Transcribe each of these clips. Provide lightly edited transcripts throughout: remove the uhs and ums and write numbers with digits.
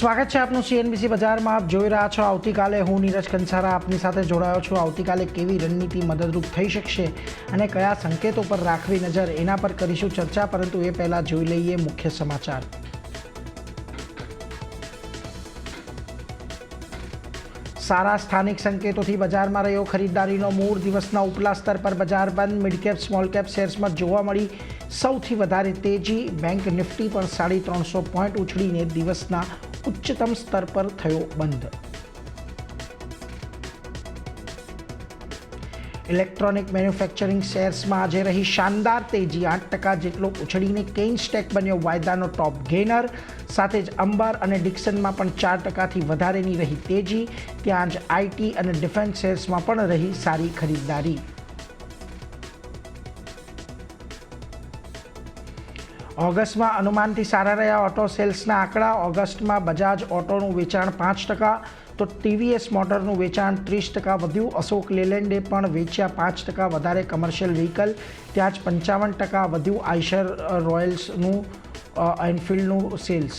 સ્વાગત છે આપનું સીએનબીસી બજારમાં। આપ જોઈ રહ્યા છો આવતીકાલે હું નીરજ કંસારા આપની સાથે જોડાયો છું। આવતીકાલે કેવી રણનીતિ મદદરૂપ થઈ શકશે અને કયા સંકેતો પર રાખવી નજર એના પર કરીશું ચર્ચા, પરંતુ એ પહેલાં જોઈ લઈએ મુખ્ય સમાચાર। સારા સ્થાનિક સંકેતોથી બજારમાં રહ્યો ખરીદદારીનો મૂળ। દિવસના ઉપલા સ્તર પર બજાર બંધ। મિડ કેપ સ્મોલ કેપ શેર્સમાં જોવા મળી સૌથી વધારે તેજી। બેંક નિફ્ટી પણ 350 પોઈન્ટ ઉછળીને દિવસના ઉચ્ચતમ સ્તર પર થયો બંધ। ઇલેક્ટ્રોનિક મેન્યુફેક્ચરિંગ શેર્સમાં આજે રહી શાનદાર તેજી। 8% જેટલો ઉછળીને કેઇન્સટેક બન્યો વાયદાનો ટોપ ગેનર। સાથે જ અંબર અને ડિક્સનમાં પણ 4%થી વધારેની રહી તેજી। ત્યાં જ આઈટી અને ડિફેન્સ શેર્સમાં પણ રહી સારી ખરીદદારી। ઓગસ્ટમાં અનુમાનથી સારા રહ્યા ઓટો સેલ્સના આંકડા। ઓગસ્ટમાં બજાજ ઓટોનું વેચાણ 5%, તો ટીવીએસ મોટરનું વેચાણ 30% વધ્યું। અશોક લેલેન્ડે પણ વેચ્યા 5% વધારે કમર્શિયલ વ્હીકલ। ત્યાં જ 55% વધ્યું આઈશર રોયલ્સનું એનફિલ્ડનું સેલ્સ।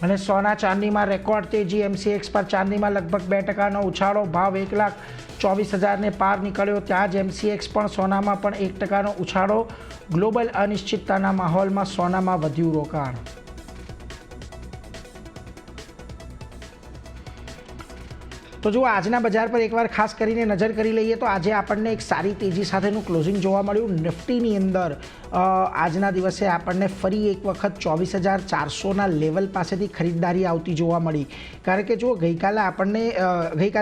અને સોના ચાંદીમાં રેકોર્ડ તેજી। એમસીએક્સ પર ચાંદીમાં લગભગ 2%નો ઉછાળો। ભાવ 1,24,000ને પાર નીકળ્યો। ત્યાં જ એમસીએક્સ પણ સોનામાં પણ 1%નો ઉછાળો। ગ્લોબલ અનિશ્ચિતતાના માહોલમાં સોનામાં વધ્યું રોકાણ। તો જો આજના બજાર પર એકવાર ખાસ કરીને નજર કરી લઈએ તો આજે આપણને એક સારી તેજી સાથેનું ક્લોઝિંગ જોવા મળ્યું। નિફ્ટીની અંદર આજના દિવસે આપણને ફરી એક વખત 24,400ના લેવલ પાસેથી ખરીદદારી આવતી જોવા મળી। કારણ કે જો ગઈકાલે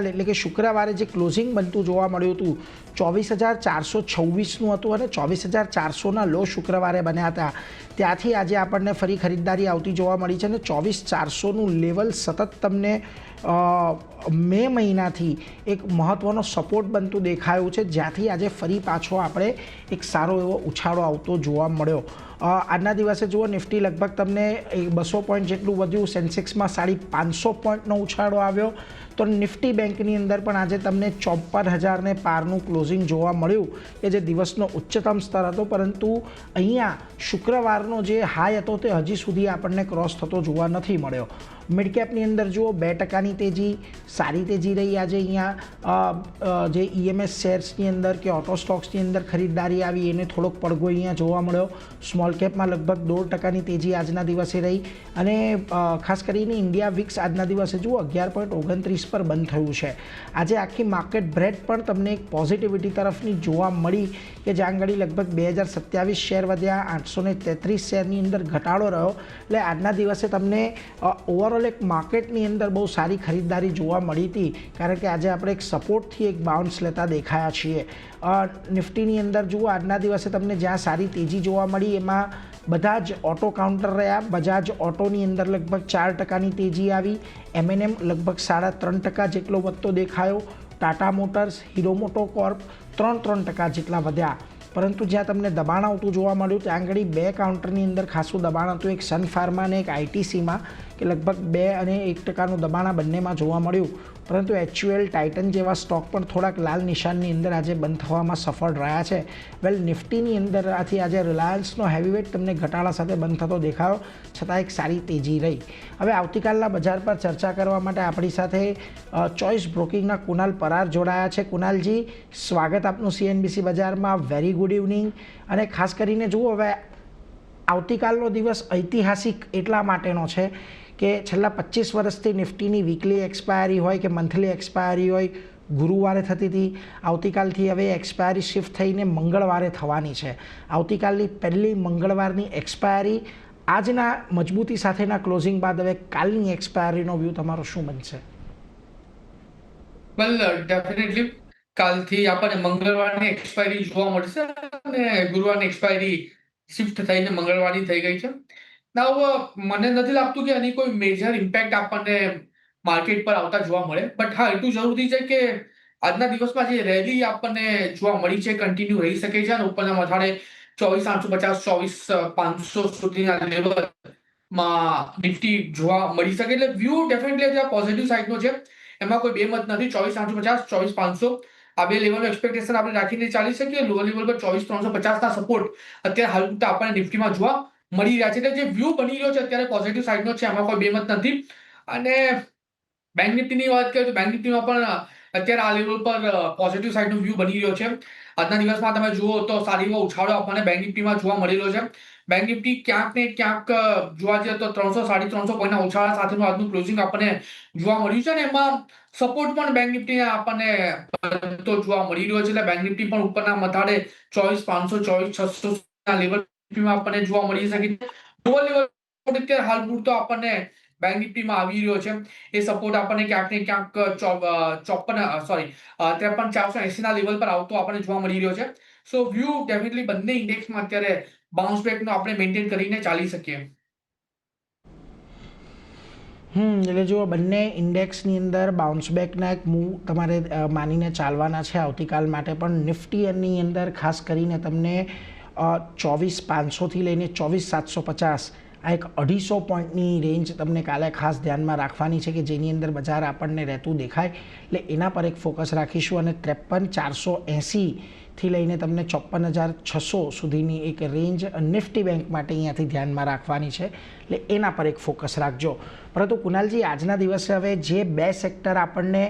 એટલે કે શુક્રવારે જે ક્લોઝિંગ બનતું જોવા મળ્યું હતું 24,426નું હતું અને 24,400ના લો શુક્રવારે બન્યા હતા। ત્યાંથી આજે આપણને ફરી ખરીદદારી આવતી જોવા મળી છે અને 24,400નું લેવલ સતત તમને મે મહિનાથી એક મહત્ત્વનો સપોર્ટ બનતું દેખાયું છે, જ્યાંથી આજે ફરી પાછો આપણે એક સારો એવો ઉછાળો આવતો જોવા મળ્યો। આજના દિવસે જુઓ નિફ્ટી લગભગ તમને 200 પોઈન્ટ જેટલું વધ્યું। સેન્સેક્સમાં 550 પોઈન્ટનો ઉછાળો આવ્યો। તો નિફ્ટી બેંકની અંદર પણ આજે તમને 54,000ને પારનું ક્લોઝિંગ જોવા મળ્યું કે જે દિવસનો ઉચ્ચતમ સ્તર હતો, પરંતુ અહીંયા શુક્રવારનો જે હાઈ હતો તે હજી સુધી આપણને ક્રોસ થતો જોવા નથી મળ્યો। મિડકેપની અંદર જુઓ 2%ની તેજી, સારી તેજી રહી આજે। અહીંયા જે ઈએમએસ શેર્સની અંદર કે ઓટો સ્ટોક્સની અંદર ખરીદદારી આવી એને થોડોક પડઘો અહીંયા જોવા મળ્યો। સ્મોલ કેપમાં લગભગ 2%ની તેજી આજના દિવસે રહી અને ખાસ કરીને ઇન્ડિયા વિક્સ આજના દિવસે જુઓ 11.29 પર બંધ થયું છે। આજે આખી માર્કેટ બ્રેડ પણ તમને એક પોઝિટિવિટી તરફની જોવા મળી કે જ્યાં આગળ લગભગ 2,027 શેર વધ્યા, 833 શેરની અંદર ઘટાડો રહ્યો। એટલે આજના દિવસે તમને ઓવરઓલ એક માર્કેટની અંદર બહુ સારી ખરીદદારી જોવા મળી હતી, કારણ કે આજે આપણે એક સપોર્ટથી એક બાઉન્સ લેતા દેખાયા છીએ। નિફ્ટીની અંદર જુઓ આજના દિવસે તમને જ્યાં સારી તેજી જોવા મળી એમાં બધા જ ઓટો કાઉન્ટર રહ્યા। બજાજ ઓટોની અંદર લગભગ 4%ની તેજી આવી। એમએનએમ લગભગ 3.5% જેટલો વધતો દેખાયો। ટાટા મોટર્સ, હીરો મોટો કોર્પ 3% જેટલા વધ્યા। પરંતુ જ્યાં તમને દબાણ આવતું જોવા મળ્યું ત્યાં આગળ 2 કાઉન્ટરની અંદર ખાસું દબાણ હતું, એક સન ફાર્મા અને એક આઈટીસીમાં કે લગભગ 2 અને 1%નું દબાણ આ બંનેમાં જોવા મળ્યું। પરંતુ એચયુએલ, ટાઇટન જેવા સ્ટોક પણ થોડાક લાલ નિશાનની અંદર આજે બંધ થવામાં સફળ રહ્યા છે। વેલ નિફ્ટીની અંદર આથી આજે રિલાયન્સનો હેવીવેટ તમને ઘટાડા સાથે બંધ થતો દેખાયો, છતાં એક સારી તેજી રહી। હવે આવતીકાલના બજાર પર ચર્ચા કરવા માટે આપણી સાથે ચોઇસ બ્રોકિંગના કુનાલ પરાર જોડાયા છે। કુનાલજી, સ્વાગત આપનું સીએનબીસી બજારમાં। Very good evening. અને ખાસ કરીને જુઓ હવે આવતીકાલનો દિવસ ઐતિહાસિક એટલા માટેનો છે કે છેલ્લા 25 વર્ષથી નિફ્ટીની વીકલી એક્સપાયરી હોય કે મંથલી એક્સપાયરી હોય ગુરુવારે થતી હતી। આવતીકાલથી હવે એક્સપાયરી શિફ્ટ થઈને મંગળવારે થવાની છે। આવતીકાલની પહેલી મંગળવારની એક્સપાયરી, આજના મજબૂતી સાથેના ક્લોઝિંગ બાદ હવે કાલની એક્સપાયરીનો વ્યૂ તમારો શું બનશે? વેલ ડેફિનેટલી કાલથી આપણને મંગળવારની એક્સપાયરી જોવા મળશે અને ગુરુવારની એક્સપાયરી શિફ્ટ થઈને મંગળવારની થઈ ગઈ છે। નાવ મને નથી લાગતું કે આની કોઈ મેજર ઇમ્પેક્ટ આપણને માર્કેટ પર આવતા જોવા મળે, બટ હા એટલું જરૂરી છે કે આજના દિવસમાં જે રેલી આપણને જોવા મળી છે કન્ટિન્યુ રહી શકે છે અને ઉપરના મથાળે 24,850 24,500 સુધીના લેવલમાં નિફ્ટી જોવા મળી શકે। એટલે વ્યૂ ડેફિનેટલી પોઝિટિવ સાઇડનો છે, એમાં કોઈ બે મત નથી। 24,850 24,500 આ બે લેવલનો એક્સપેક્ટેશન આપણે રાખીને ચાલી શકીએ। લોઅર લેવલ પર 24,350ના સપોર્ટ અત્યારે હાલ આપણને નિફ્ટીમાં જોવા મળી રહ્યા છે. એટલે જે વ્યૂ બની રહ્યો છે અત્યારે પોઝિટિવ સાઈડનો છે, એમાં કોઈ બેમત નથી. અને બેંક નિફ્ટીની વાત કરીએ તો બેંક નિફ્ટીમાં પણ અત્યારે આ લેવલ પર પોઝિટિવ સાઈડનો વ્યૂ બની રહ્યો છે. આજના દિવસમાં તમે જુઓ તો સારી એવો ઉછાળો આપણને બેંક નિફ્ટીમાં જોવા મળેલો છે. બેંક નિફ્ટી ક્યાંક ને ક્યાંક જોવા જઈએ તો 300-350 પોઈન્ટના ઉછાળા સાથેનું આજનું ક્લોઝિંગ આપણને જોવા મળ્યું છે. અને એમાં સપોર્ટ પણ બેંક નિફ્ટી આપણને તો જોવા મળી રહ્યો છે. એટલે બેંક નિફ્ટી પણ ઉપરના મથાળે 24,500 24,600 ના લેવલ આપણને જોવા મળી શકે છે. લોઅર લેવલ અત્યારે હાલ પૂરતો આપણને બેંક નિફ્ટીમાં આવી રહ્યો છે. એ સપોર્ટ આપણને ક્યાંક ને ક્યાંક 53,480 ના લેવલ પર આવતો આપણને જોવા મળી રહ્યો છે. સો વ્યૂ ડેફિનેટલી બંને ઇન્ડેક્સમાં અત્યારે બાઉન્સ બેકનો આપણે મેન્ટેન કરીને ચાલી શકીએ. એટલે જુઓ, બંને ઇન્ડેક્સની અંદર બાઉન્સ બેકના એક મૂવ તમારે માનીને ચાલવાના છે આવતીકાલ માટે. પણ નિફ્ટીની અંદર ખાસ કરીને તમને 24,500થી લઈને 24,750 આ એક 250 પોઈન્ટની રેન્જ તમને કાલે ખાસ ધ્યાનમાં રાખવાની છે, કે જેની અંદર બજાર આપણને રહેતું દેખાય. એટલે એના પર એક ફોકસ રાખીશું. અને 53,480થી લઈને તમને 54,600 સુધીની એક રેન્જ નિફ્ટી બેંક માટે અહીંયાથી ધ્યાનમાં રાખવાની છે. એટલે એના પર એક ફોકસ રાખજો. પરંતુ કુનાલજી, આજના દિવસે હવે જે બે સેક્ટર આપણને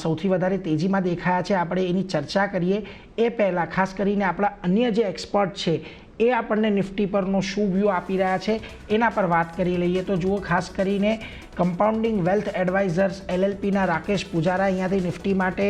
સૌથી વધારે તેજીમાં દેખાયા છે, આપણે એની ચર્ચા કરીએ. એ પહેલાં ખાસ કરીને આપણા અન્ય જે એક્સપર્ટ છે એ આપણને નિફ્ટી પરનો શું વ્યૂ આપી રહ્યા છે એના પર વાત કરી લઈએ. તો જુઓ, ખાસ કરીને કમ્પાઉન્ડિંગ વેલ્થ એડવાઇઝર્સ LLPના રાકેશ પૂજારા અહીંયાથી નિફ્ટી માટે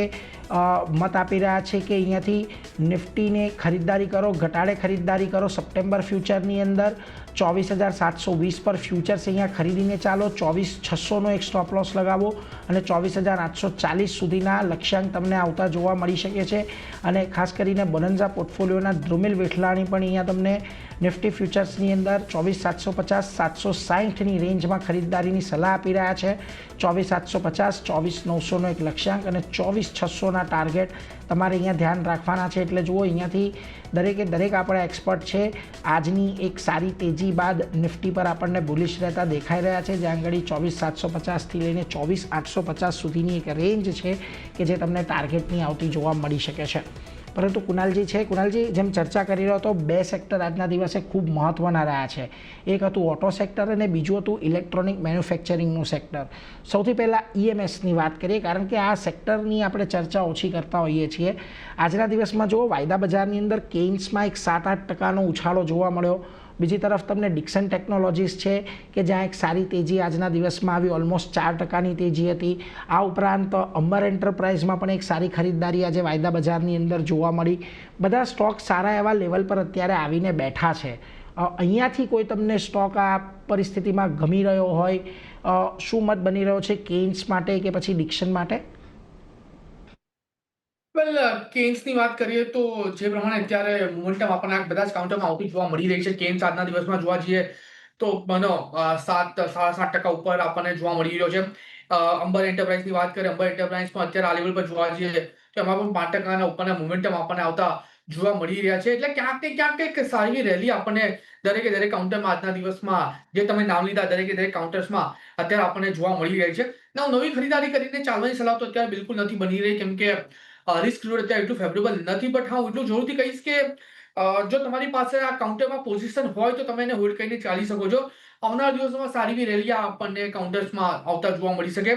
મત આપી રહ્યા છે કે અહીંયાથી નિફ્ટીને ખરીદદારી કરો, ઘટાડે ખરીદદારી કરો. સપ્ટેમ્બર ફ્યુચરની અંદર 24,720 પર ફ્યુચર્સ અહીંયા ખરીદીને ચાલો. 24,600નો એક સ્ટોપ લોસ લગાવો અને 24,840 સુધીના લક્ષ્યાંક તમને આવતા જોવા મળી શકે છે. અને ખાસ કરીને બોનન્ઝા પોર્ટફોલિયોના ધ્રુમિલ વેઠલાણી પણ અહીંયા તમને નિફ્ટી ફ્યુચર્સની અંદર 24,750-760ની રેન્જમાં ખરીદદારીની સલાહ આપી રહ્યા છે. 24,750, 24,900નો એક લક્ષ્યાંક અને 24,600ના ટાર્ગેટ તમારે અહીંયા ધ્યાન રાખવાના છે. એટલે જુઓ, અહીંયાથી દરેક આપણા એક્સપર્ટ છે આજની એક સારી તેજી બાદ નિફ્ટી પર આપણને બુલિશ રહેતા દેખાઈ રહ્યા છે. જ્યાં આગળ 24,750થી લઈને 24,850 સુધીની એક રેન્જ છે કે જે તમને ટાર્ગેટની આવતી જોવા મળી શકે છે. પરંતુ કુનાલજી જેમ ચર્ચા કરી રહ્યો હતો, બે સેક્ટર આજના દિવસે ખૂબ મહત્ત્વના રહ્યા છે. એક હતું ઓટો સેક્ટર અને બીજું હતું ઇલેક્ટ્રોનિક મેન્યુફેક્ચરિંગનું સેક્ટર. સૌથી પહેલાં EMSની વાત કરીએ, કારણ કે આ સેક્ટરની આપણે ચર્ચા ઓછી કરતા હોઈએ છીએ. આજના દિવસમાં જુઓ, વાયદા બજારની અંદર કેઇન્સમાં એક 7-8% ઉછાળો જોવા મળ્યો. બીજી તરફ તમને ડિક્સન ટેકનોલોજીસ છે કે જ્યાં એક સારી તેજી આજના દિવસમાં આવી, ઓલમોસ્ટ 4%ની તેજી હતી. આ ઉપરાંત અંબર એન્ટરપ્રાઇઝમાં પણ એક સારી ખરીદદારી આજે વાયદા બજારની અંદર જોવા મળી. બધા સ્ટોક સારા એવા લેવલ પર અત્યારે આવીને બેઠા છે. અહીંયાથી કોઈ તમને સ્ટોક આ પરિસ્થિતિમાં ગમી રહ્યો હોય, શું મત બની રહ્યો છે કેઇન્સ માટે કે પછી ડિક્સન માટે? વેલ, કેન્સની વાત કરીએ તો જે પ્રમાણે અત્યારે મોમેન્ટમ આપણને આ બધા જ કાઉન્ટરમાં આવતી જોવા મળી રહી છે. કેન્સ આજના દિવસમાં જોવા જઈએ તો 7-7.5% ઉપર આપણને જોવા મળી રહ્યો છે. અંબર એન્ટરપ્રાઇઝની વાત કરીએ, અંબર એન્ટરપ્રાઇઝમાં અત્યારે આ લેવલ પર જોવા જઈએ તો એમાં પણ 5%ના ઉપરના મોમેન્ટમ આપણને આવતા જોવા મળી રહ્યા છે. એટલે ક્યાંક ને ક્યાંક એક સારી રેલી આપણને દરેક કાઉન્ટરમાં આજના દિવસમાં જે તમે નામ લીધા દરેક કાઉન્ટર્સમાં અત્યારે આપણને જોવા મળી રહી છે. નવી ખરીદારી કરીને ચાલવાની સલાહ તો અત્યારે બિલકુલ નથી બની રહી, કેમ કે રિસ્ક રિવોર્ડ અત્યારે એટલું ફેવરેબલ નથી. બટ હા, એટલું જરૂરથી કહીશ કે જો તમારી પાસે આ કાઉન્ટરમાં પોઝિશન હોય તો તમે એને હોલ્ડ કરીને ચાલી શકો છો. આવનારા દિવસોમાં સારી એવી રેલી આપણને કાઉન્ટર્સમાં આવતા જોવા મળી શકે.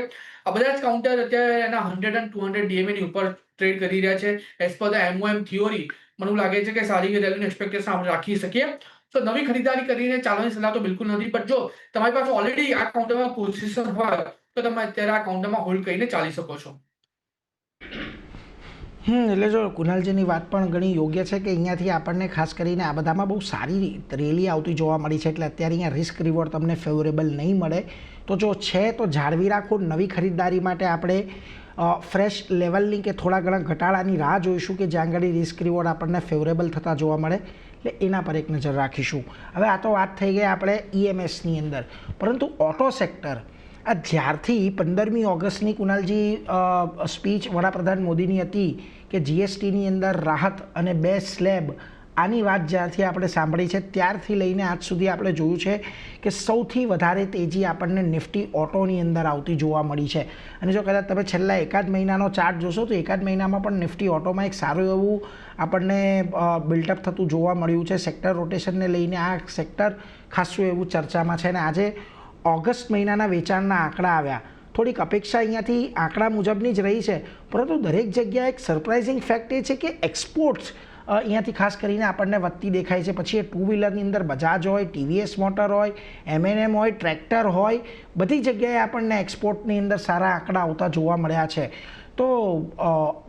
આ બધા જ કાઉન્ટર અત્યારે એના 100 અને 200 DMA ની ઉપર ટ્રેડ કરી રહ્યા છે. As per the MOM theory મને લાગે છે કે સારી એવી રેલીનું એક્સપેક્ટેશન આપણે રાખી શકીએ. તો નવી ખરીદારી કરીને ચાલવાની સલાહ તો બિલકુલ નથી. બટ જો તમારી પાસે ઓલરેડી આ કાઉન્ટરમાં પોઝિશન હોય તો તમે અત્યારે આ કાઉન્ટરમાં હોલ્ડ કરીને ચાલી શકો છો. એટલે જો કુનાલજીની વાત પણ ઘણી યોગ્ય છે કે અહીંયાથી આપણને ખાસ કરીને આ બધામાં બહુ સારી રેલી આવતી જોવા મળી છે. એટલે અત્યારે અહીંયા રિસ્ક રિવોર્ડ તમને ફેવરેબલ નહીં મળે. તો જો છે તો જાળવી રાખો. નવી ખરીદદારી માટે આપણે ફ્રેશ લેવલની કે થોડા ઘણા ઘટાડાની રાહ જોઈશું કે જ્યાં આગળ રિસ્ક રિવોર્ડ આપણને ફેવરેબલ થતા જોવા મળે. એટલે એના પર એક નજર રાખીશું. હવે આ તો વાત થઈ ગઈ આપણે EMSની અંદર, પરંતુ ઓટો સેક્ટર આ જ્યારથી 15મી ઓગસ્ટની કુનાલજી સ્પીચ વડાપ્રધાન મોદીની હતી કે GSTની અંદર રાહત અને 2 સ્લેબ આની વાત જ્યારથી આપણે સાંભળી છે ત્યારથી લઈને આજ સુધી આપણે જોયું છે કે સૌથી વધારે તેજી આપણને નિફ્ટી ઓટોની અંદર આવતી જોવા મળી છે. અને જો કદાચ તમે છેલ્લા એકાદ મહિનાનો ચાર્ટ જોશો તો એકાદ મહિનામાં પણ નિફ્ટી ઓટોમાં એક સારું એવું આપણને બિલ્ટઅપ થતું જોવા મળ્યું છે. સેક્ટર રોટેશનને લઈને આ સેક્ટર ખાસું એવું ચર્ચામાં છે. અને આજે ઓગસ્ટ મહિનાના વેચાણના આંકડા આવ્યા. થોડીક અપેક્ષા અહીંયાથી આંકડા મુજબની જ રહી છે, પરંતુ દરેક જગ્યાએ એક સરપ્રાઇઝિંગ ફેક્ટ એ છે કે એક્સપોર્ટ્સ અહીંયાથી ખાસ કરીને આપણને વધતી દેખાય છે. પછી એ ટુ વ્હીલરની અંદર બજાજ હોય, ટીવીએસ મોટર હોય, એમએનએમ હોય, ટ્રેક્ટર હોય, બધી જગ્યાએ આપણને એક્સપોર્ટની અંદર સારા આંકડા આવતા જોવા મળ્યા છે. તો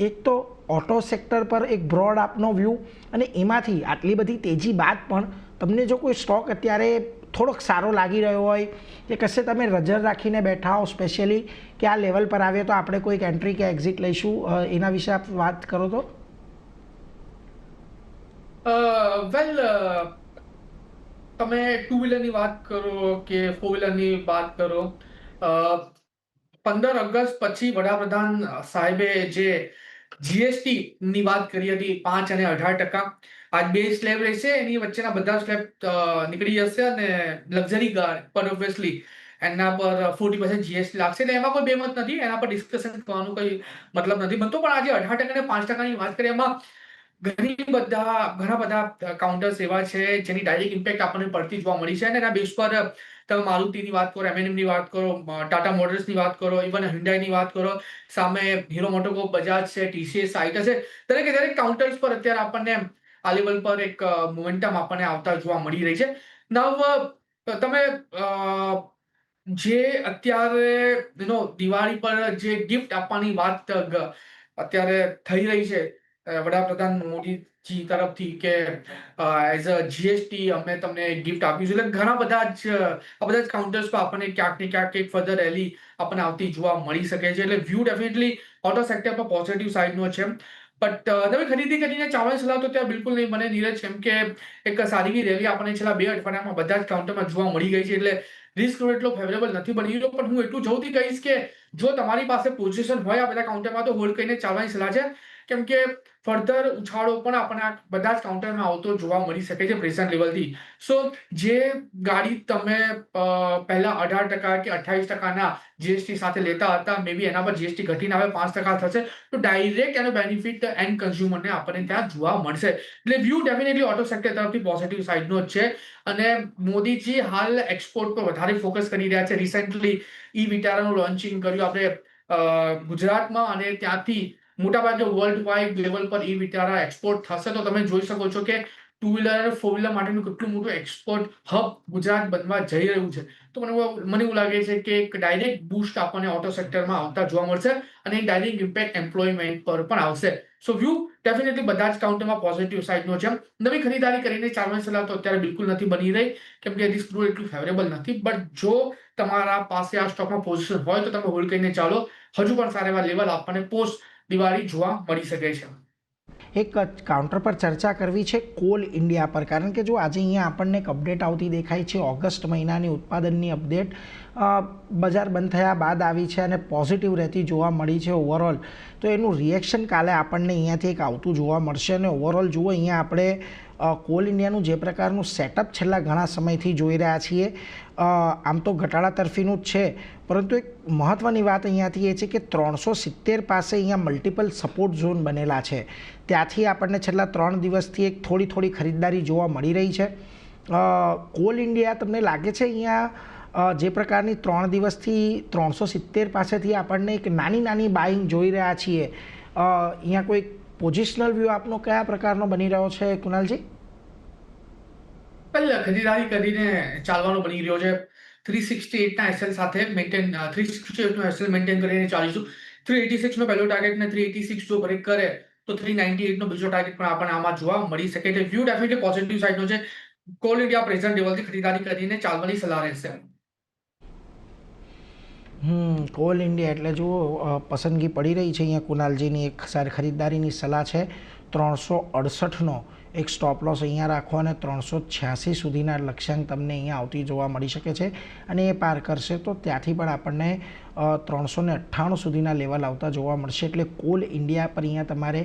એક તો ઓટો સેક્ટર પર એક બ્રોડ આપનો વ્યૂ, અને એમાંથી આટલી બધી તેજી બાદ પણ તમને જો કોઈ સ્ટોક અત્યારે થોડોક સારો લાગી રહ્યો હોય કે કશે તમે નજર રાખીને બેઠા હો સ્પેશિયલી કે આ લેવલ પર આવે તો આપણે કોઈક એન્ટ્રી કે એક્ઝિટ લઈશું, એના વિશે આપ વાત કરો તો. વેલ, તમે ટુ વ્હીલરની વાત કરો કે ફોર વ્હીલરની વાત કરો, 15 ઓગસ્ટ પછી વડાપ્રધાન સાહેબે જે જીએસટી ની વાત કરી હતી 5 અને 18%, આજ બે સ્લેબ રહેશે, એની વચ્ચેના બધા સ્લેબ નીકળી જશે અને લક્ઝરી કાર પર ઓબ્વિયસલી એના પર 40% જીએસટી લાગશે. એટલે એમાં કોઈ બેમત નથી, એના પર ડિસ્કશન કરવાનું કોઈ મતલબ નથી બનતો. પણ આજે 18% અને 5%ની વાત કરીએ, એમાં ઘણા બધા કાઉન્ટર્સ એવા છે જેની ડાયરેક્ટ ઇમ્પેક્ટ આપણને પડતી જોવા મળી છે. અને એના બેઝ પર તમે મારુતિની વાત કરો, એમએનએમની વાત કરો, ટાટા મોટર્સની વાત કરો, ઇવન હ્યુન્ડાઈની વાત કરો, સામે હીરો મોટોકોર્પ, બજાજ છે, ટીસીએસ, આઈટર છે, દરેક કાઉન્ટર્સ પર અત્યારે આપણને આ લેવલ પર એક મોમેન્ટમ આપણને આવતા જોવા મળી રહી છે. નવ તમે જે અત્યારે દિવાળી પર જે ગિફ્ટ આપવાની વાત અત્યારે થઈ રહી છે વડાપ્રધાન મોદીજી તરફથી કે એઝ અ જીએસટી અમે તમને ગિફ્ટ આપ્યું છે, એટલે ઘણા બધા જ કાઉન્ટર્સ પર આપણને ક્યાંક ને ક્યાંક એક ફર્ધર રેલી આપણને આવતી જોવા મળી શકે છે. એટલે વ્યૂ ડેફિનેટલી ઓટો સેક્ટર પર પોઝિટિવ સાઇડનો છે. બટ તમે ખરીદી કરીને ચાલવાની સલાહ તો ત્યાં બિલકુલ નહીં બને નીરજ, કેમ કે એક સારી એવી રેલી આપણને છેલ્લા 2 અઠવાડિયામાં બધા જ કાઉન્ટરમાં જોવા મળી ગઈ છે. એટલે રિસ્ક એટલો ફેવરેબલ નથી બની રહ્યો. પણ હું એટલું જલ્દી કહીશ કે જો તમારી પાસે પોઝિશન હોય આ બધા કાઉન્ટરમાં તો હોલ્ડ કરીને ચાલવાની સલાહ છે, કેમ કે ફર્ધર ઉછાળો પણ આપણને આ બધા જ કાઉન્ટરમાં આવતો જોવા મળી શકે છે પ્રેઝન્ટ લેવલથી. સો જે ગાડી તમે પહેલા 18% કે 28%ના જીએસટી સાથે લેતા હતા, મે બી એના પર જીએસટી ઘટીને હવે 5% થશે, તો ડાયરેક્ટ એનો બેનિફિટ એન્ડ કન્ઝ્યુમરને આપણને ત્યાં જોવા મળશે. એટલે વ્યૂ ડેફિનેટલી ઓટો સેક્ટર તરફથી પોઝિટિવ સાઇડનો જ છે. અને મોદીજી હાલ એક્સપોર્ટ પર વધારે ફોકસ કરી રહ્યા છે. રિસેન્ટલી ઈ વિટારાનું લોન્ચિંગ કર્યું આપણે ગુજરાતમાં, અને ત્યાંથી મોટાભાગે વર્લ્ડ વાઇડ લેવલ પર ઈ વિટારા એક્સપોર્ટ થશે. તો તમે જોઈ શકો છો કે ટુ વ્હીલર અને ફોર વ્હીલર માટેનું કેટલું મોટું એક્સપોર્ટ હબ ગુજરાત બનવા જઈ રહ્યું છે. તો મને એવું લાગે છે કે એક ડાયરેક્ટ બૂસ્ટ આપણને ઓટો સેક્ટરમાં આવતા જોવા મળશે, અને ડાયરેક્ટ ઇમ્પેક્ટ એમ્પ્લોયમેન્ટ પર પણ આવશે. સો વ્યૂ ડેફિનેટલી બધા જ કાઉન્ટરમાં પોઝિટિવ સાઇડનો છે. નવી ખરીદારી કરીને ચાલવાની સલાહ તો અત્યારે બિલકુલ નથી બની રહી, કેમ કે રિસ્ક એટલું ફેવરેબલ નથી. બટ જો તમારા પાસે આ સ્ટોકમાં પોઝિશન હોય તો તમે હોલ્ડ કરીને ચાલો. હજુ પણ સારા એવા લેવલ આપણને પોસ્ટ દિવાળી જોવા મળી શકે છે. એક કાઉન્ટર પર ચર્ચા કરવી છે કોલ ઇન્ડિયા પર, કારણ કે જો આજે અહીંયા આપણને એક અપડેટ આવતી દેખાય છે, ઓગસ્ટ મહિનાની ઉત્પાદનની અપડેટ બજાર બંધ થયા બાદ આવી છે અને પોઝિટિવ રહેતી જોવા મળી છે ઓવરઓલ. તો એનું રિએક્શન કાલે આપણને અહીંયાથી એક આવતું જોવા મળશે. અને ઓવરઓલ જુઓ, અહીંયા આપણે કોલ ઇન્ડિયાનું જે પ્રકારનું સેટઅપ છેલ્લા ઘણા સમયથી જોઈ રહ્યા છીએ, આમ તો ઘટાડા તરફીનું જ છે, પરંતુ એક મહત્ત્વની વાત અહીંયાથી એ છે કે 370 પાસે અહીંયા મલ્ટિપલ સપોર્ટ ઝોન બનેલા છે. ત્યાંથી આપણને છેલ્લા 3 દિવસથી એક થોડી ખરીદદારી જોવા મળી રહી છે. કોલ ઇન્ડિયા તમને લાગે છે અહીંયા જે પ્રકારની 3 દિવસથી 370 પાસેથી આપણને એક નાની બાઇંગ જોઈ રહ્યા છીએ, અહીંયા કોઈ પોઝિશનલ વ્યૂ આપનો કયા પ્રકારનો બની રહ્યો છે કુનાલજી? પહેલા ખરીદારી કરીને ચાલવાનો બની રહ્યો છે. 368ના એસએલ સાથે મેન્ટેન 368 નો એસએલ મેન્ટેન કરીને ચાલીશું. 386 નો પહેલો ટાર્ગેટ ને 386 જો બ્રેક કરે તો 398 નો બીજો ટાર્ગેટ પણ આપણને આમાં જોવા મળી શકે. એટલે વ્યૂ ડેફિનેટલી પોઝિટિવ સાઇડનો છે. કોલ ઇન્ડિયા પ્રેઝન્ટ લેવલથી ખરીદારી કરીને ચાલવાની સલાહ રહેશે. કોલ ઇન્ડિયા એટલે જુઓ પસંદગી પડી રહી છે અહીંયા કુનાલજીની, એક સારી ખરીદદારીની સલાહ છે. 368નો એક સ્ટોપ લોસ અહીંયા રાખો અને 386 સુધીના લક્ષ્યાંક તમને અહીંયા આવતી જોવા મળી શકે છે અને એ પાર કરશે તો ત્યાંથી પણ આપણને 398 સુધીના લેવલ આવતા જોવા મળશે. એટલે કોલ ઇન્ડિયા પર અહીંયા તમારે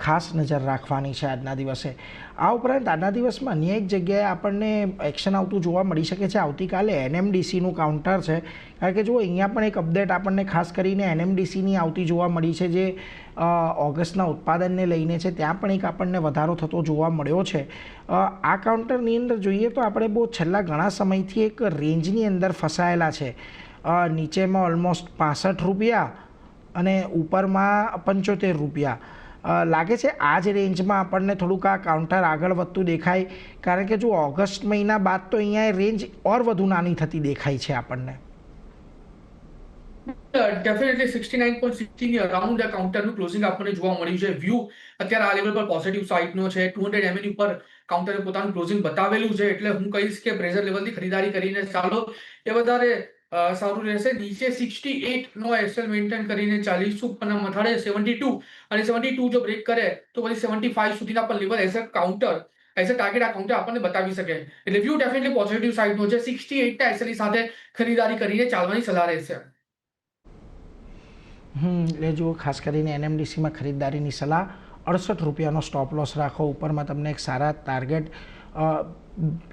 ખાસ નજર રાખવાની છે આજના દિવસે. આ ઉપરાંત આજના દિવસમાં અન્ય એક જગ્યાએ આપણને એક્શન આવતું જોવા મળી શકે છે. આવતીકાલે NMDCનું કાઉન્ટર છે, કારણ કે જુઓ અહીંયા પણ એક અપડેટ આપણને ખાસ કરીને NMDCની આવતી જોવા મળી છે, જે ઓગસ્ટના ઉત્પાદનને લઈને છે. ત્યાં પણ એક આપણને વધારો થતો જોવા મળ્યો છે. આ કાઉન્ટરની અંદર જોઈએ તો આપણે બહુ છેલ્લા ઘણા સમયથી એક રેન્જની અંદર ફસાયેલા છે. નીચેમાં ઓલમોસ્ટ 65 રૂપિયા અને ઉપરમાં 75 રૂપિયા. લાગે છે આ જ રેન્જમાં આપણને થોડુંક આ કાઉન્ટર આગળ વધતું દેખાય, કારણ કે જો ઓગસ્ટ મહિના બાદ તો અહીંયા રેન્જ ઓર વધુ નાની થતી દેખાય છે આપણને. ડેફિનેટલી 69.60 ની અરાઉન્ડ આ કાઉન્ટરનું ક્લોઝિંગ આપણને જોવા મળ્યું છે. વ્યૂ અત્યારે આ લેવલ પર પોઝિટિવ સાઇડનો છે. 200 MA ઉપર કાઉન્ટરે પોતાનું ક્લોઝિંગ બતાવેલું છે, એટલે હું કહીશ કે પ્રેશર લેવલથી ખરીદારી કરીને ચાલો એ વધારે સારું રહેશે. નીચે 68 નો એસએલ મેન્ટેન કરીને ચાલીશું, પણ મથાળે 72 અને 72 જો બ્રેક કરે તો પછી 75 સુધીના પણ level as a counter as a target આ કાઉન્ટર આપણને બતાવી શકે. એટલે વ્યૂ ડેફિનેટલી પોઝિટિવ સાઇડનો છે. 68 ના એસએલ સાથે ખરીદારી કરીને ચાલવાની સલાહ રહેશે. એટલે જુઓ ખાસ કરીને NMDCમાં ખરીદદારીની સલાહ. 68 રૂપિયાનો સ્ટોપ લોસ રાખો. ઉપરમાં તમને એક સારા ટાર્ગેટ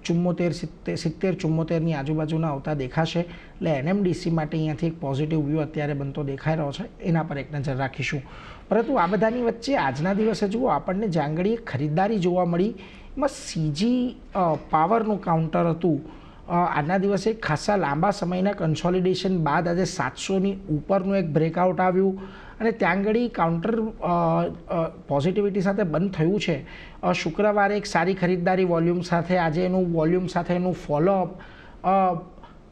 70-74ની આજુબાજુના આવતા દેખાશે. એટલે NMDC માટે અહીંયાથી એક પોઝિટિવ વ્યૂ અત્યારે બનતો દેખાઈ રહ્યો છે, એના પર એક નજર રાખીશું. પરંતુ આ બધાની વચ્ચે આજના દિવસે જુઓ આપણને જાંગડી એક ખરીદદારી જોવા મળી. એમાં CG પાવરનું કાઉન્ટર હતું. આજના દિવસે ખાસા લાંબા સમયના કન્સોલિડેશન બાદ આજે 700ની ઉપરનું એક બ્રેકઆઉટ આવ્યું અને ત્યાં આગળ કાઉન્ટર પોઝિટિવિટી સાથે બંધ થયું છે. શુક્રવારે એક સારી ખરીદદારી વોલ્યુમ સાથે આજે એનું વોલ્યુમ સાથે એનું ફોલોઅપ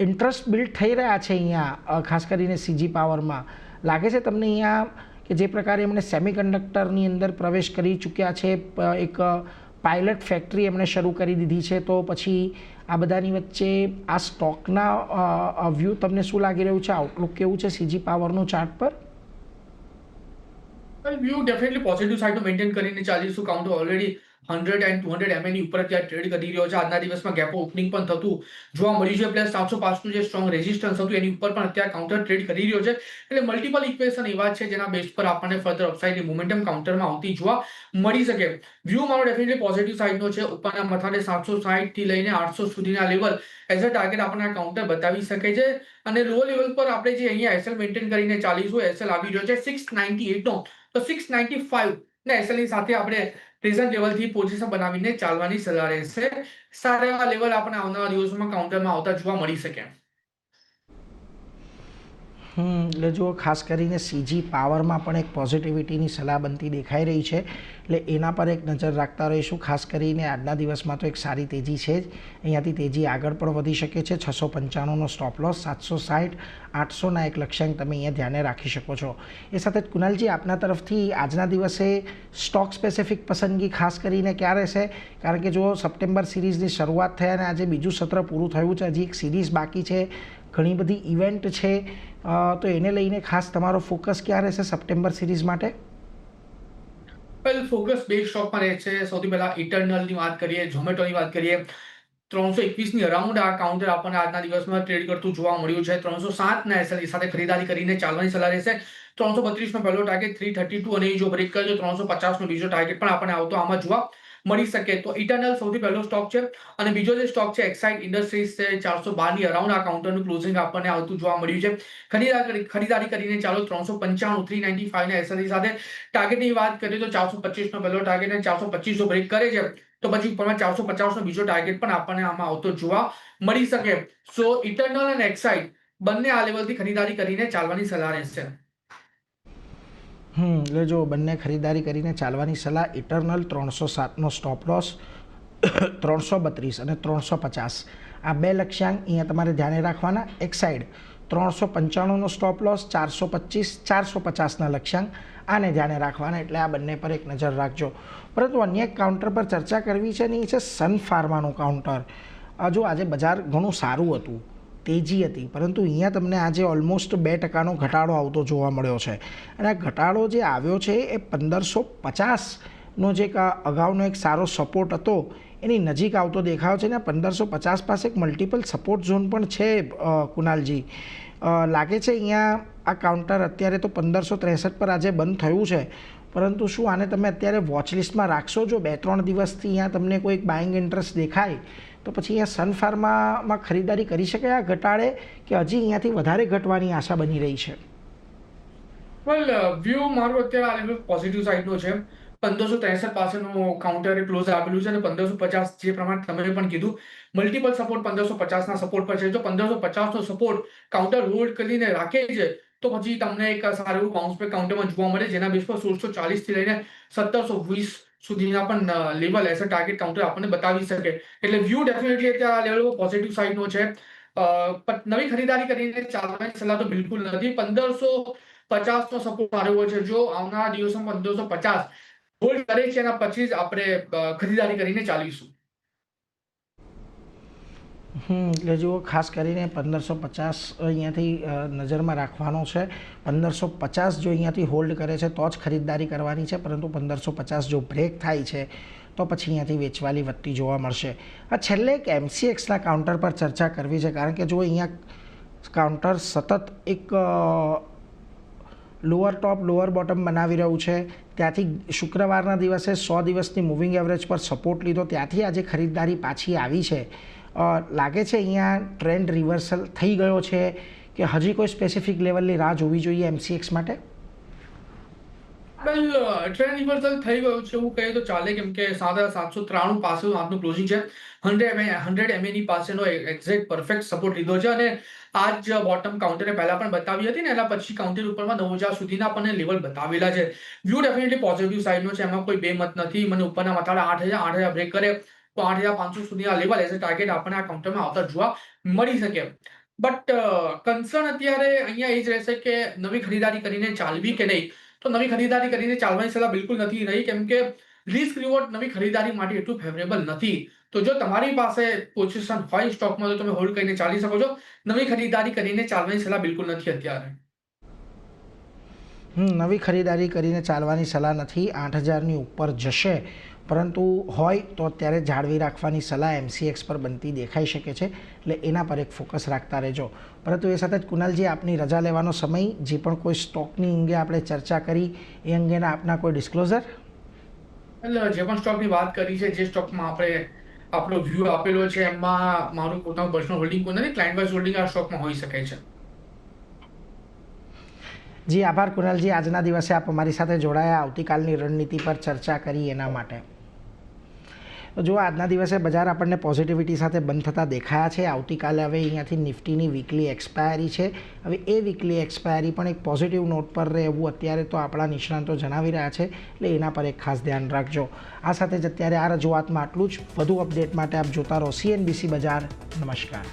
ઇન્ટરેસ્ટ બિલ્ડ થઈ રહ્યા છે અહીંયા, ખાસ કરીને CG પાવરમાં. લાગે છે તમને અહીંયા કે જે પ્રકારે એમણે સેમિકન્ડક્ટરની અંદર પ્રવેશ કરી ચૂક્યા છે, એક પાયલટ ફેક્ટરી એમણે શરૂ કરી દીધી છે, તો પછી આ બધાની વચ્ચે આ સ્ટોકના વ્યૂ તમને શું લાગી રહ્યું છે? આઉટલુક કેવું છે CG પાવરનું ચાર્ટ પર? View definitely positive side maintain કરીને ચાલીશું. કાઉન્ટર ઓલરેડી 100 and 200 MA ની ઉપર અત્યારે ટ્રેડ કરી રહ્યો છે. આજના દિવસમાં ગેપ ઓપનિંગ પણ થતું જોવા મળ્યું છે. પ્લસ 705નું જે સ્ટ્રોંગ રેઝિસ્ટન્સ હતું એની ઉપર પણ અત્યારે કાઉન્ટર ટ્રેડ કરી રહ્યો છે. એટલે મલ્ટિપલ ઇક્વેશન એવા છે જેના બેઝ પર આપણને ફર્ધર અપસાઇડની મોમેન્ટમ કાઉન્ટરમાં આવતી જોવા મળી શકે. વ્યૂ મારો ડેફિનેટલી પોઝિટિવ સાઇડનો છે. ઉપરના મથાળે 760 થી લઈને 800 સુધીના લેવલ એઝ અ ટાર્ગેટ આપણને આ કાઉન્ટર બતાવી શકે છે. અને લો લેવલ પર આપણે જે અહીંયા એસએલ મેન્ટેન કરીને ચાલીશું. એસએલ આવી રહ્યો છે 698 નો, તો 695 ના એસએલની સાથે આપણે પ્રેઝન્ટ લેવલથી પોઝિશન બનાવીને ચાલવાની સલાહ રહેશે. સારા એવા લેવલ આપણે આવનારા દિવસોમાં કાઉન્ટરમાં આવતા જોવા મળી શકે. એટલે જો ખાસ કરીને CG પાવરમાં પણ એક પોઝિટિવિટીની સલાહ બનતી દેખાઈ રહી છે, એટલે એના પર એક નજર રાખતા રહીશું. ખાસ કરીને આજના દિવસમાં તો એક સારી તેજી છે જ. અહીંયાથી તેજી આગળ પણ વધી શકે છે. 695નો સ્ટોપ લોસ, 760, 800ના એક લક્ષ્યાંક તમે અહીંયા ધ્યાને રાખી શકો છો. એ સાથે જ કુનાલજી, આપના તરફથી આજના દિવસે સ્ટોક સ્પેસિફિક પસંદગી ખાસ કરીને ક્યાં રહેશે? કારણ કે જો સપ્ટેમ્બર સિરીઝની શરૂઆત થઈ અને આજે બીજું સત્ર પૂરું થયું છે, હજી એક સિરીઝ બાકી છે, ઘણી બધી ઇવેન્ટ છે, તો એને લઈને ખાસ તમારો ફોકસ ક્યાં રહેશે સપ્ટેમ્બર સિરીઝ માટે? વેલ, ફોકસ બે સ્ટોકમાં રહે છે. સૌથી પહેલા ઇટરનલની વાત કરીએ, ઝોમેટોની વાત કરીએ. 321ની અરાઉન્ડ આ કાઉન્ટર આપણને આજના દિવસમાં ટ્રેડ કરતું જોવા મળ્યું છે. 307ના એસએલ સાથે ખરીદારી કરીને ચાલવાની સલાહ રહેશે. 332નો પહેલો ટાર્ગેટ 332 અને જો બ્રેક કરજો 350નો બીજો ટાર્ગેટ પણ આપણને આવતો આમાં જોવા મળી શકે. તો ઇટરનલ સૌથી પહેલો સ્ટોક છે. અને બીજો જે સ્ટોક છે એક્સાઇડ ઇન્ડસ્ટ્રીઝ છે. 412ની અરાઉન્ડ આ કાઉન્ટરનું ક્લોઝિંગ આપણને આવતું જોવા મળ્યું છે. ખરીદારી કરીને ચાલો 395 395 ના એસએલ સાથે. ટાર્ગેટની વાત કરીએ તો 425નો પહેલો ટાર્ગેટ અને 425 જો બ્રેક કરે છે તો પછી ઉપરમાં 450નો બીજો ટાર્ગેટ પણ આપણને આમાં આવતો જોવા મળી શકે. સો ઇટરનલ અને એક્સાઇડ બંને આ લેવલથી ખરીદારી કરીને ચાલવાની સલાહ રહેશે. એટલે જો બંને ખરીદારી કરીને ચાલવાની સલાહ. ઇટરનલ 307નો સ્ટોપ લોસ, 332 અને 350 આ બે લક્ષ્યાંક અહીંયા તમારે ધ્યાને રાખવાના. એક્સાઇડ 395નો સ્ટોપ લોસ, 425, 450ના લક્ષ્યાંક આને ધ્યાને રાખવાના. એટલે આ બંને પર એક નજર રાખજો. પરંતુ અન્ય એક કાઉન્ટર પર ચર્ચા કરવી છે ને, એ છે સન ફાર્માનું કાઉન્ટર. જો આજે બજાર ઘણું સારું હતું, તેજી હતી, પરંતુ અહીંયા તમને આજે ઓલમોસ્ટ 2% ઘટાડો આવતો જોવા મળ્યો છે. અને આ ઘટાડો જે આવ્યો છે એ 1550 નો જે એક અગાઉનો એક સારો સપોર્ટ હતો એની નજીક આવતો દેખાયો છે ને 1550 પાસે એક મલ્ટિપલ સપોર્ટ ઝોન પણ છે કુનાલજી. લાગે છે અહીંયા આ કાઉન્ટર અત્યારે તો 1563 પર આજે બંધ થયું છે, પરંતુ શું આને તમે અત્યારે વોચલિસ્ટમાં રાખશો? જો 2-3 દિવસથી અહીંયા તમને કોઈ એક બાઇંગ ઇન્ટરેસ્ટ દેખાય તો પછી અહીંયા સન ફાર્મામાં ખરીદારી કરી શકાય આ ઘટાડે, કે હજી અહીંયાથી વધારે ઘટવાની આશા બની રહી છે? વેલ, વ્યૂ મારું અત્યારે આ લેવલ પોઝિટિવ સાઇડનો છે. 1563 પાસેનું કાઉન્ટર ક્લોઝ આપેલું છે અને 1550 જે પ્રમાણે તમે પણ કીધું, મલ્ટિપલ સપોર્ટ 1550ના સપોર્ટ પર છે. જો 1550નો સપોર્ટ કાઉન્ટર હોલ્ડ કરીને રાખે છે તો પછી તમને એક સારું એવું બાઉન્સ બેક કાઉન્ટરમાં જોવા મળે, જેના બેઝ પર 1640 થી લઈને 1720 સુધીના પણ level as a target counter આપણને બતાવી શકે. એટલે વ્યૂ ડેફિનેટલી અત્યારે આ લેવલ પોઝિટિવ સાઇડનો છે. નવી ખરીદારી કરીને ચાલવાની સલાહ તો બિલકુલ નથી. 1550નો સપોર્ટ આવ્યો છે. જો આવનારા દિવસોમાં 1550 હોલ્ડ કરે છે એના પછી જ આપણે ખરીદારી કરીને ચાલીશું. એટલે જુઓ, ખાસ કરીને 1550 અહીંયાથી નજરમાં રાખવાનો છે. 1550 જો અહીંયાથી હોલ્ડ કરે છે તો જ ખરીદારી કરવાની છે, પરંતુ 1550 જો બ્રેક થાય છે તો પછી અહીંયાથી વેચવાલી વધતી જોવા મળશે. છેલ્લે એક MCXના કાઉન્ટર પર ચર્ચા કરવી છે, કારણ કે જો અહીંયા કાઉન્ટર સતત એક લોઅર ટોપ લોઅર બોટમ બનાવી રહ્યું છે. ત્યાંથી શુક્રવારના દિવસે 100 દિવસની મૂવિંગ એવરેજ પર સપોર્ટ લીધો, ત્યાંથી આજે ખરીદારી પાછી આવી છે. લાગે છે અહીંયા ટ્રેન્ડ રિવર્સલ થઈ ગયો છે કે હજી કોઈ સ્પેસિફિક લેવલની રાહ જોવી જોઈએ MCX માટે? વેલ, ટ્રેન્ડ રિવર્સલ થઈ ગયું છે એવું કહીએ તો ચાલે, કેમ કે 7793 પાસેનું આજનું ક્લોઝિંગ છે. 100 MA ની પાસેનો એક્ઝેક્ટ પરફેક્ટ સપોર્ટ લીધો છે અને આ જ બોટમ કાઉન્ટરે પહેલા પણ બતાવી હતી ને એના પછી કાઉન્ટર ઉપરમાં 9000 સુધીના આપણને લેવલ બતાવેલા છે. વ્યૂ ડેફિનેટલી પોઝિટિવ સાઇડનો છે, એમાં કોઈ બે મત નથી. મને ઉપરના મથાળા 8000 બ્રેક કરે તો 8500 સુધીના લેવલ એઝ અ ટાર્ગેટ આપણને આ કાઉન્ટરમાં આવતા જોવા મળી શકે. બટ કન્સર્ન અત્યારે અહીંયા એ જ રહેશે કે નવી ખરીદારી કરીને ચાલવી કે નહીં. તો નવી ખરીદારી કરીને ચાલવાની સલાહ બિલકુલ નથી રહી, કેમ કે રિસ્ક રિવોર્ડ નવી ખરીદારી માટે એટલું ફેવરેબલ નથી. તો જો તમારી પાસે પોઝિશન હોય સ્ટોકમાં તો તમે હોલ્ડ કરીને ચાલી શકો છો. નવી ખરીદારી કરીને ચાલવાની સલાહ બિલકુલ નથી અત્યારે. નવી ખરીદારી કરીને ચાલવાની સલાહ નથી. 8000ની ઉપર જશે, પરંતુ હોય તો અત્યારે જાળવી રાખવાની સલાહ MCX પર બનતી દેખાઈ શકે છે. એટલે એના પર એક ફોકસ રાખતા રહેજો. પરંતુ એ સાથે જ કુનાલજી, આપની રજા લેવાનો સમય, જે પણ કોઈ સ્ટોકની અંગે આપણે ચર્ચા કરી એ અંગેના આપના કોઈ ડિસ્ક્લોઝર? એટલે જે પણ સ્ટોકની વાત કરી છે, જે સ્ટોકમાં આપણે આપણો વ્યૂ આપેલો છે, એમાં મારું પોતાનું પર્સનલ હોલ્ડિંગ કોઈ નથી. ક્લાયન્ટ વાઇઝ હોલ્ડિંગ આ સ્ટોકમાં હોઈ શકે છે. જી આભાર કુનાલજી, આજના દિવસે આપ અમારી સાથે જોડાયા, આવતીકાલની રણનીતિ પર ચર્ચા કરી એના માટે. તો જો આજના દિવસે બજાર આપણને પોઝિટિવિટી સાથે બંધ થતા દેખાયા છે. આવતીકાલે હવે અહીંયાથી નિફ્ટીની વીકલી એક્સપાયરી છે. હવે એ વીકલી એક્સપાયરી પણ એક પોઝિટિવ નોટ પર રહે એવું અત્યારે તો આપણા નિષ્ણાંતો જણાવી રહ્યા છે, એટલે એના પર એક ખાસ ધ્યાન રાખજો. આ સાથે જ અત્યારે આ રજૂઆતમાં આટલું જ. વધુ અપડેટ માટે આપ જોતા રહો CNBC બજાર. નમસ્કાર.